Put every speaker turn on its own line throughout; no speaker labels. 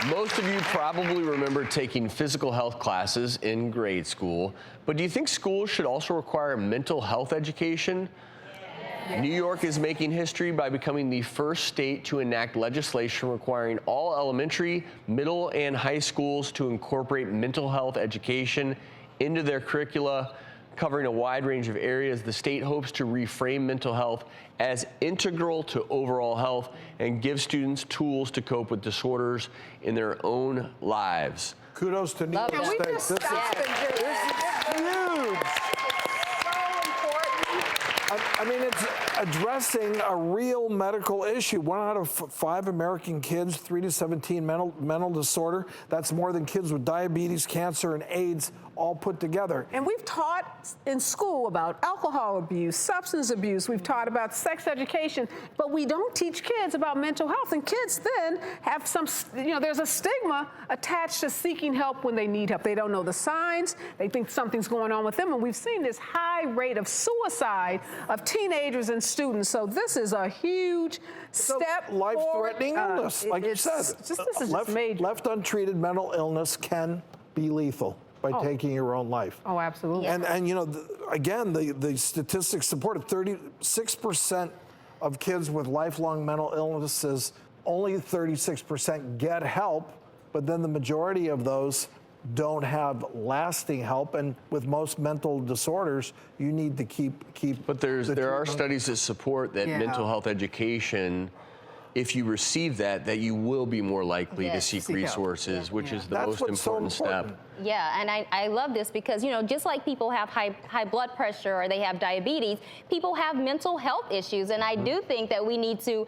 Most of you probably remember taking physical health classes in grade school, but do you think schools should also require mental health education? Yes. New York is making history by becoming the first state to enact legislation requiring all elementary, middle, and high schools to incorporate mental health education into their curricula. Covering a wide range of areas, the state hopes to reframe mental health as integral to overall health and give students tools to cope with disorders in their own lives.
Kudos to New York State. This is huge. I mean, it's addressing a real medical issue. 1 out of 5 American kids, 3 to 17, mental disorder. That's more than kids with diabetes, cancer, and AIDS all put together.
And we've taught in school about alcohol abuse, substance abuse. We've taught about sex education, but we don't teach kids about mental health. And kids then have some, there's a stigma attached to seeking help when they need help. They don't know the signs. They think something's going on with them. And we've seen this high rate of suicide of teenagers and students. So this is a huge step forward.
Life-threatening illness, like you said. Left untreated mental illness can be lethal by taking your own life.
Oh, absolutely.
And again, the statistics support it. 36% of kids with lifelong mental illnesses, only 36% get help, but then the majority of those don't have lasting help, and with most mental disorders, you need to keep.
But there are studies that support that mental health education, if you receive that you will be more likely to seek resources, which is the most important step.
Yeah, and I love this because, just like people have high blood pressure or they have diabetes, people have mental health issues. And I do think that we need to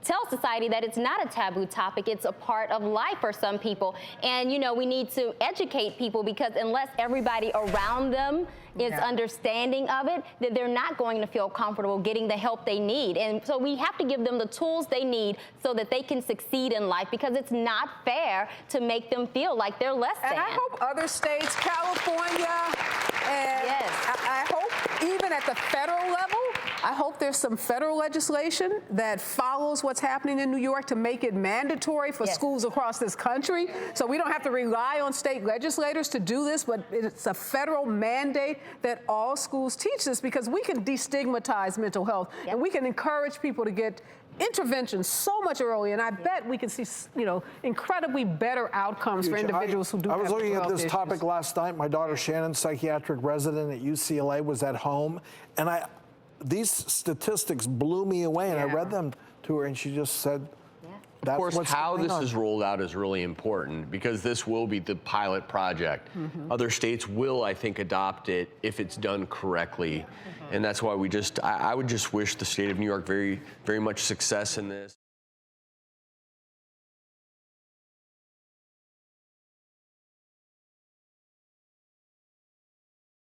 tell society that it's not a taboo topic. It's a part of life for some people. And, we need to educate people because unless everybody around them is understanding of it, that they're not going to feel comfortable getting the help they need. And so we have to give them the tools they need so that they can succeed in life, because it's not fair to make them feel like they're less than.
And I hope other states, California, and I hope even at the federal level, I hope there's some federal legislation that follows what's happening in New York to make it mandatory for schools across this country. So we don't have to rely on state legislators to do this, but it's a federal mandate that all schools teach this, because we can destigmatize mental health and we can encourage people to get interventions so much earlier, and I bet we can see, incredibly better outcomes for individuals who do have mental health issues.
I was looking at this topic last night. My daughter Shannon, psychiatric resident at UCLA, was at home, and these statistics blew me away, and I read them to her, and she just said,
of course, how this is rolled out is really important, because this will be the pilot project. Other states will, I think, adopt it if it's done correctly. And that's why I would just wish the state of New York very, very much success in this.